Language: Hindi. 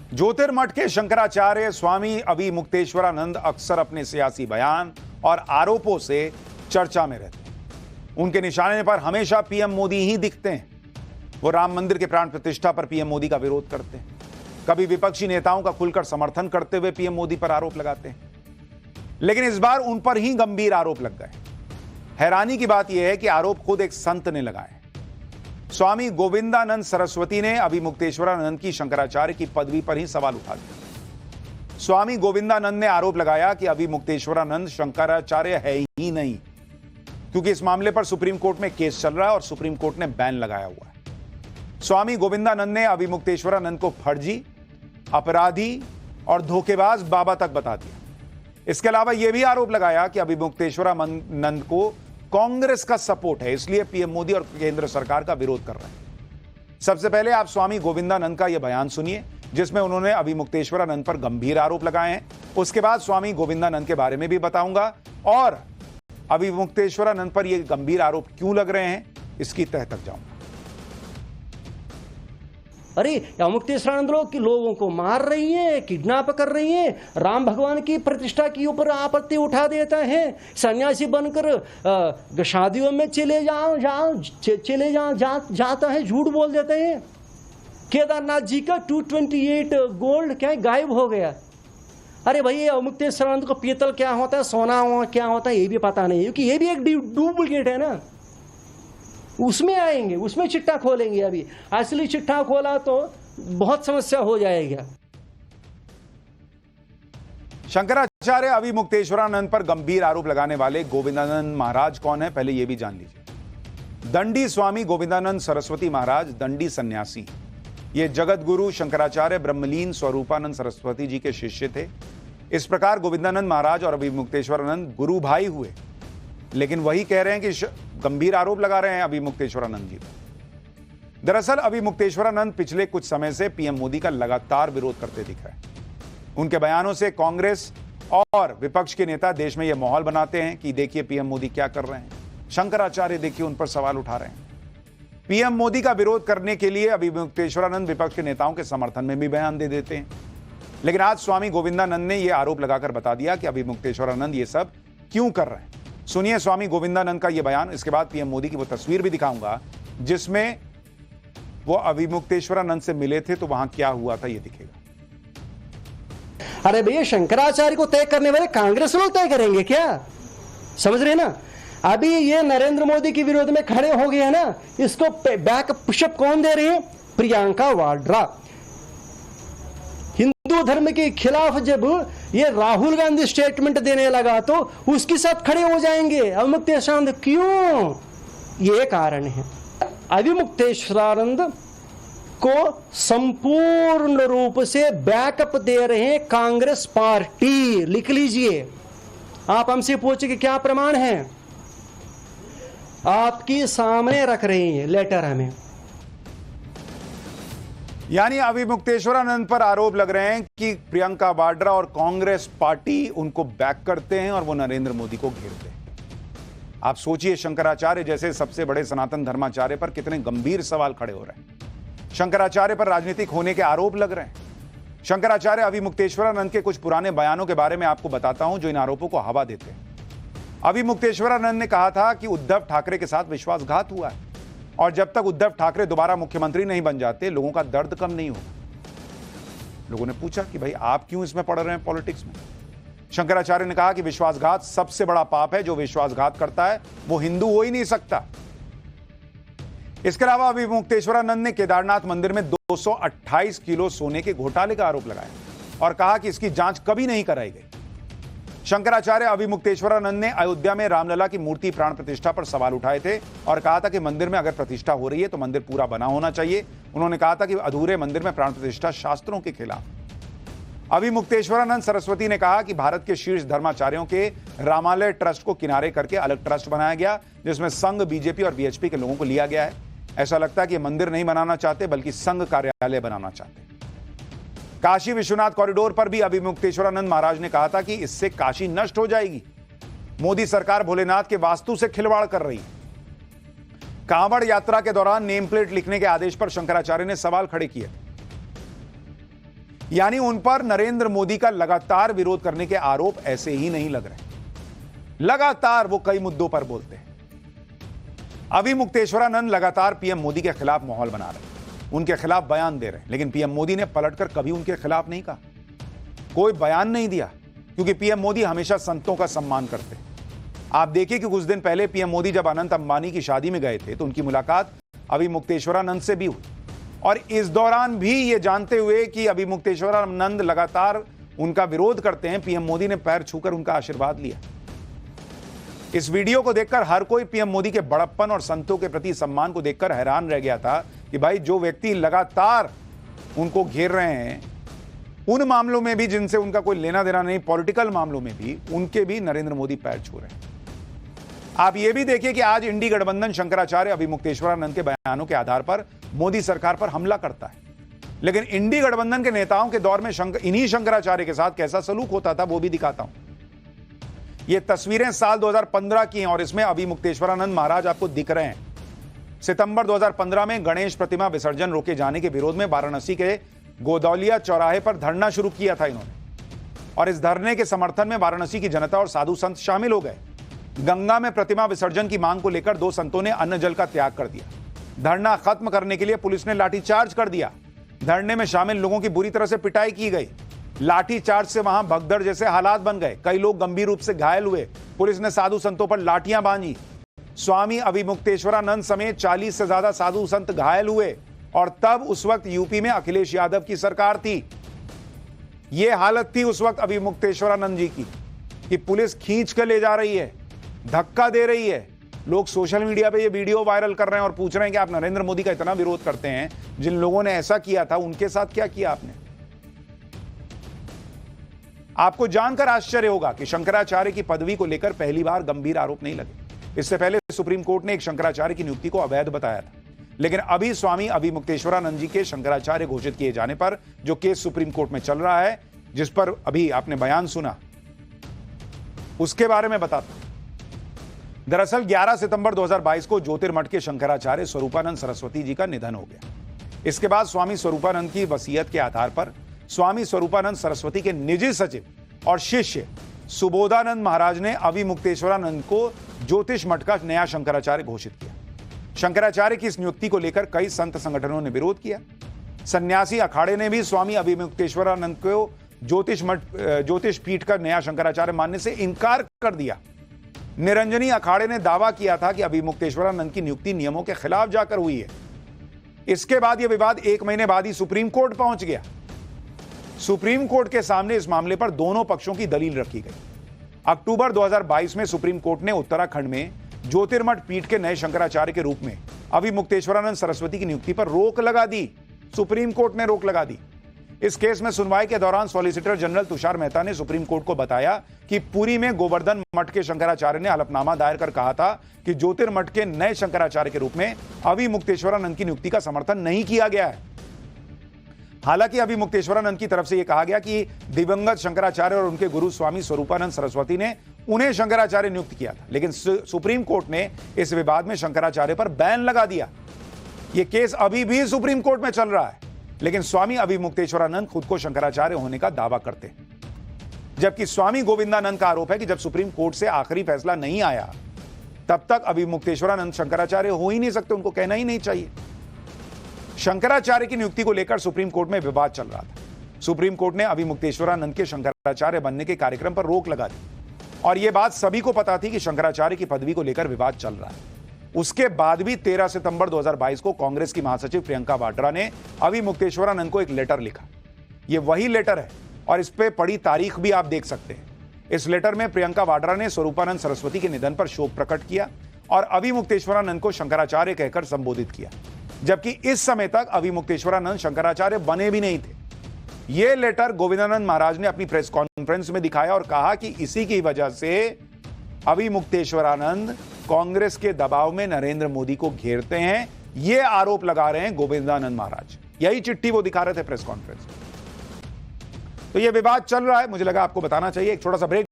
ज्योतिर्मठ के शंकराचार्य स्वामी अविमुक्तेश्वरानंद अक्सर अपने सियासी बयान और आरोपों से चर्चा में रहते हैं। उनके निशाने पर हमेशा पीएम मोदी ही दिखते हैं। वो राम मंदिर के प्राण प्रतिष्ठा पर पीएम मोदी का विरोध करते हैं, कभी विपक्षी नेताओं का खुलकर समर्थन करते हुए पीएम मोदी पर आरोप लगाते हैं, लेकिन इस बार उन पर ही गंभीर आरोप लग गए। हैरानी की बात यह है कि आरोप खुद एक संत ने लगाए। स्वामी गोविंदानंद सरस्वती ने अविमुक्तेश्वरानंद की शंकराचार्य की पदवी पर ही सवाल उठा दिया। स्वामी गोविंदानंद ने आरोप लगाया कि अविमुक्तेश्वरानंद शंकराचार्य है ही नहीं, क्योंकि इस मामले पर सुप्रीम कोर्ट में केस चल रहा है और सुप्रीम कोर्ट ने बैन लगाया हुआ है। स्वामी गोविंदानंद ने अविमुक्तेश्वरानंद को फर्जी, अपराधी और धोखेबाज बाबा तक बता दिया। इसके अलावा यह भी आरोप लगाया कि अविमुक्तेश्वरानंद को कांग्रेस का सपोर्ट है, इसलिए पीएम मोदी और केंद्र सरकार का विरोध कर रहे हैं। सबसे पहले आप स्वामी गोविंदानंद का यह बयान सुनिए, जिसमें उन्होंने अविमुक्तेश्वरानंद पर गंभीर आरोप लगाए हैं। उसके बाद स्वामी गोविंदानंद के बारे में भी बताऊंगा और अविमुक्तेश्वरानंद पर यह गंभीर आरोप क्यों लग रहे हैं, इसकी तह तक जाऊंगा। अरे अविमुक्तेश्वरानंद लोगों को मार रही है, किडनैप कर रही है, राम भगवान की प्रतिष्ठा के ऊपर आपत्ति उठा देता है, सन्यासी बनकर शादियों में चले जाता है, झूठ बोल देते हैं। केदारनाथ जी का 228 गोल्ड क्या गायब हो गया। अरे भाई, अविमुक्तेश्वरानंद को पीतल क्या होता है, सोना क्या होता है, ये भी पता नहीं, क्योंकि ये भी एक डुप्लीकेट है ना। उसमें आएंगे, उसमें चिट्ठा खोलेंगे। अभी असली चिट्ठा खोला तो बहुत समस्या हो जाएगा। शंकराचार्य अविमुक्तेश्वरानंद पर गंभीर आरोप लगाने वाले गोविंदानंद महाराज कौन है, पहले यह भी जान लीजिए। दंडी स्वामी गोविंदानंद सरस्वती महाराज दंडी सन्यासी, ये जगत गुरु शंकराचार्य ब्रह्मलीन स्वरूपानंद सरस्वती जी के शिष्य थे। इस प्रकार गोविंदानंद महाराज और अविमुक्तेश्वरानंद गुरु भाई हुए, लेकिन वही कह रहे हैं कि गंभीर आरोप लगा रहे हैं अविमुक्तेश्वरानंद जी पर। दरअसल अविमुक्तेश्वरानंद पिछले कुछ समय से पीएम मोदी का लगातार विरोध करते दिख रहे हैं। उनके बयानों से कांग्रेस और विपक्ष के नेता देश में यह माहौल बनाते हैं कि देखिए पीएम मोदी क्या कर रहे हैं, शंकराचार्य देखिए उन पर सवाल उठा रहे हैं। पीएम मोदी का विरोध करने के लिए अविमुक्तेश्वरानंद विपक्ष के नेताओं के समर्थन में भी बयान दे देते हैं। लेकिन आज स्वामी गोविंदानंद ने यह आरोप लगाकर बता दिया कि अविमुक्तेश्वरानंद ये सब क्यों कर रहे हैं। सुनिए स्वामी गोविंदानंद का यह बयान। इसके बाद पीएम मोदी की वो तस्वीर भी दिखाऊंगा जिसमें वो अविमुक्तेश्वरानंद से मिले थे, तो वहां क्या हुआ था ये दिखेगा। अरे भैया, शंकराचार्य को तय करने वाले कांग्रेस लोग तय करेंगे क्या? समझ रहे ना? अभी ये नरेंद्र मोदी के विरोध में खड़े हो गए हैं ना, इसको बैक पुशअप कौन दे रहे हैं? प्रियंका वाड्रा। हिंदू धर्म के खिलाफ जब ये राहुल गांधी स्टेटमेंट देने लगा तो उसके साथ खड़े हो जाएंगे अविमुक्तेश्वरानंद। क्यों? ये कारण है। अविमुक्तेश्वरानंद को संपूर्ण रूप से बैकअप दे रहे हैं कांग्रेस पार्टी। लिख लीजिए। आप हमसे पूछे क्या प्रमाण है, आपके सामने रख रहे हैं लेटर हमें। यानी अविमुक्तेश्वरानंद पर आरोप लग रहे हैं कि प्रियंका वाड्रा और कांग्रेस पार्टी उनको बैक करते हैं और वो नरेंद्र मोदी को घेरते हैं। आप सोचिए, शंकराचार्य जैसे सबसे बड़े सनातन धर्माचार्य पर कितने गंभीर सवाल खड़े हो रहे हैं। शंकराचार्य पर राजनीतिक होने के आरोप लग रहे हैं। शंकराचार्य अविमुक्तेश्वरानंद के कुछ पुराने बयानों के बारे में आपको बताता हूं जो इन आरोपों को हवा देते हैं। अविमुक्तेश्वरानंद ने कहा था कि उद्धव ठाकरे के साथ विश्वासघात हुआ है और जब तक उद्धव ठाकरे दोबारा मुख्यमंत्री नहीं बन जाते, लोगों का दर्द कम नहीं होगा। लोगों ने पूछा कि भाई आप क्यों इसमें पड़ रहे हैं पॉलिटिक्स में। शंकराचार्य ने कहा कि विश्वासघात सबसे बड़ा पाप है, जो विश्वासघात करता है वो हिंदू हो ही नहीं सकता। इसके अलावा अविमुक्तेश्वरानंद ने केदारनाथ मंदिर में 228 किलो सोने के घोटाले का आरोप लगाया और कहा कि इसकी जांच कभी नहीं कराई गई। शंकराचार्य अविमुक्तेश्वरानंद ने अयोध्या में रामलला की मूर्ति प्राण प्रतिष्ठा पर सवाल उठाए थे और कहा था कि मंदिर में अगर प्रतिष्ठा हो रही है तो मंदिर पूरा बना होना चाहिए। उन्होंने कहा था कि अधूरे मंदिर में प्राण प्रतिष्ठा शास्त्रों के खिलाफ। अविमुक्तेश्वरानंद सरस्वती ने कहा कि भारत के शीर्ष धर्माचार्यों के रामालय ट्रस्ट को किनारे करके अलग ट्रस्ट बनाया गया, जिसमें संघ, बीजेपी और बीएचपी के लोगों को लिया गया है। ऐसा लगता है कि मंदिर नहीं बनाना चाहते बल्कि संघ कार्यालय बनाना चाहते। काशी विश्वनाथ कॉरिडोर पर भी अविमुक्तेश्वरानंद महाराज ने कहा था कि इससे काशी नष्ट हो जाएगी। मोदी सरकार भोलेनाथ के वास्तु से खिलवाड़ कर रही है। कांवड़ यात्रा के दौरान नेम प्लेट लिखने के आदेश पर शंकराचार्य ने सवाल खड़े किए। यानी उन पर नरेंद्र मोदी का लगातार विरोध करने के आरोप ऐसे ही नहीं लग रहे, लगातार वो कई मुद्दों पर बोलते हैं। अभी मुक्तेश्वरानंद लगातार पीएम मोदी के खिलाफ माहौल बना रहे हैं, उनके खिलाफ बयान दे रहे हैं, लेकिन पीएम मोदी ने पलटकर कभी उनके खिलाफ नहीं कहा, कोई बयान नहीं दिया, क्योंकि पीएम मोदी हमेशा संतों का सम्मान करते हैं। आप देखिए कि कुछ दिन पहले पीएम मोदी जब अनंत अंबानी की शादी में गए थे तो उनकी मुलाकात अभी मुक्तेश्वरानंद से भी हुई, और इस दौरान भी ये जानते हुए कि अभी मुक्तेश्वरानंद लगातार उनका विरोध करते हैं, पीएम मोदी ने पैर छूकर उनका आशीर्वाद लिया। इस वीडियो को देखकर हर कोई पीएम मोदी के बड़प्पन और संतों के प्रति सम्मान को देखकर हैरान रह गया था कि भाई जो व्यक्ति लगातार उनको घेर रहे हैं, उन मामलों में भी जिनसे उनका कोई लेना देना नहीं, पॉलिटिकल मामलों में भी उनके भी नरेंद्र मोदी पैर छू रहे हैं। आप ये भी देखिए कि आज इंडी गठबंधन शंकराचार्य अभी मुक्तेश्वरानंद के बयानों के आधार पर मोदी सरकार पर हमला करता है, लेकिन इंडी गठबंधन के नेताओं के दौर में इन्हीं शंकराचार्य के साथ कैसा सलूक होता था वो भी दिखाता हूं। ये तस्वीरें साल 2015 की हैं और इसमें अभी मुक्तेश्वरानंद महाराज आपको दिख रहे हैं। सितंबर 2015 में गणेश प्रतिमा विसर्जन रोके जाने के विरोध में वाराणसी के गोदौलिया चौराहे पर धरना शुरू किया था इन्होंने, और इस धरने के समर्थन में वाराणसी की जनता और साधु संत शामिल हो गए। गंगा में प्रतिमा विसर्जन की मांग को लेकर दो संतों ने अन्न जल का त्याग कर दिया। धरना खत्म करने के लिए पुलिस ने लाठीचार्ज कर दिया। धरने में शामिल लोगों की बुरी तरह से पिटाई की गई। लाठीचार्ज से वहां भगदड़ जैसे हालात बन गए, कई लोग गंभीर रूप से घायल हुए। पुलिस ने साधु संतों पर लाठियां बांधी। स्वामी अभिमुक्तेश्वरानंद समेत 40 से ज्यादा साधु संत घायल हुए, और तब उस वक्त यूपी में अखिलेश यादव की सरकार थी। यह हालत थी उस वक्त अभिमुक्तेश्वरानंद जी की कि पुलिस खींच कर ले जा रही है, धक्का दे रही है। लोग सोशल मीडिया पे ये वीडियो वायरल कर रहे हैं और पूछ रहे हैं कि आप नरेंद्र मोदी का इतना विरोध करते हैं, जिन लोगों ने ऐसा किया था उनके साथ क्या किया आपने। आपको जानकर आश्चर्य होगा कि शंकराचार्य की पदवी को लेकर पहली बार गंभीर आरोप नहीं लगे। इससे पहले सुप्रीम कोर्ट ने एक शंकराचार्य की नियुक्ति को अवैध बताया था, लेकिन अभी स्वामी अभिमुक्तेश्वरानंद जी के शंकराचार्य घोषित किए जाने पर जो केस सुप्रीम कोर्ट में चल रहा है, जिस पर अभी आपने बयान सुना, उसके बारे में बताता हूं। दरअसल 11 सितंबर 2022 को ज्योतिर्मठ के शंकराचार्य स्वरूपानंद सरस्वती जी का निधन हो गया। इसके बाद स्वामी स्वरूपानंद की वसीयत के आधार पर स्वामी स्वरूपानंद सरस्वती के निजी सचिव और शिष्य सुबोधानंद महाराज ने अभिमुक्तेश्वरानंद को ज्योतिष मठ का नया शंकराचार्य घोषित किया। शंकराचार्य की इस नियुक्ति को लेकर कई संत संगठनों ने विरोध किया। सन्यासी अखाड़े ने भी स्वामी अभिमुक्तेश्वरानंद को ज्योतिष पीठ का नया शंकराचार्य मानने से इनकार कर दिया। निरंजनी अखाड़े ने दावा किया था कि अभिमुक्तेश्वरानंद की नियुक्ति नियमों के खिलाफ जाकर हुई है। इसके बाद यह विवाद 1 महीने बाद ही सुप्रीम कोर्ट पहुंच गया। सुप्रीम कोर्ट के सामने इस मामले पर दोनों पक्षों की दलील रखी गई। अक्टूबर 2022 में सुप्रीम कोर्ट ने उत्तराखंड में ज्योतिर्मठ पीठ के नए शंकराचार्य के रूप में अभिमुक्तेश्वरानंद सरस्वती की नियुक्ति पर रोक लगा दी। सुप्रीम कोर्ट ने रोक लगा दी। इस केस में सुनवाई के दौरान सॉलिसिटर जनरल तुषार मेहता ने सुप्रीम कोर्ट को बताया कि पुरी में गोवर्धन मठ के शंकराचार्य ने हलफनामा दायर कर कहा था कि ज्योतिर्मठ के नए शंकराचार्य के रूप में अभिमुक्तेश्वरानंद की नियुक्ति का समर्थन नहीं किया गया है। हालांकि अभिमुक्तेश्वरानंद की तरफ से यह कहा गया कि दिवंगत शंकराचार्य और उनके गुरु स्वामी स्वरूपानंद सरस्वती ने उन्हें शंकराचार्य नियुक्त किया था, लेकिन सुप्रीम कोर्ट ने इस विवाद में शंकराचार्य पर बैन लगा दिया। यह केस अभी भी सुप्रीम कोर्ट में चल रहा है, लेकिन स्वामी अभिमुक्तेश्वरानंद खुद को शंकराचार्य होने का दावा करते हैं, जबकि स्वामी गोविंदानंद का आरोप है कि जब सुप्रीम कोर्ट से आखिरी फैसला नहीं आया तब तक अभिमुक्तेश्वरानंद शंकराचार्य हो ही नहीं सकते, उनको कहना ही नहीं चाहिए। शंकराचार्य की नियुक्ति को लेकर सुप्रीम कोर्ट में विवाद चल रहा था। सुप्रीम कोर्ट ने अभिमुक्तेश्वरानंद के शंकराचार्य बनने के कार्यक्रम पर रोक लगा दी, और यह बात सभी को पता थी कि शंकराचार्य की पदवी को लेकर विवाद चल रहा है। उसके बाद भी 13 सितंबर 2022 को कांग्रेस की महासचिव प्रियंका वाड्रा ने अभिमुक्तेश्वरानंद को एक लेटर लिखा। यह वही लेटर है और इस पे पड़ी तारीख भी आप देख सकते हैं। इस लेटर में प्रियंका वाड्रा ने स्वरूपानंद सरस्वती के निधन पर शोक प्रकट किया और अभिमुक्तेश्वरानंद को शंकराचार्य कहकर संबोधित किया, जबकि इस समय तक अभिमुक्तेश्वरानंद शंकराचार्य बने भी नहीं थे। यह लेटर गोविंदानंद महाराज ने अपनी प्रेस कॉन्फ्रेंस में दिखाया और कहा कि इसी की वजह से अभिमुक्तेश्वरानंद कांग्रेस के दबाव में नरेंद्र मोदी को घेरते हैं। यह आरोप लगा रहे हैं गोविंदानंद महाराज। यही चिट्ठी वो दिखा रहे थे प्रेस कॉन्फ्रेंस में। तो यह विवाद चल रहा है, मुझे लगा आपको बताना चाहिए। एक छोटा सा ब्रेक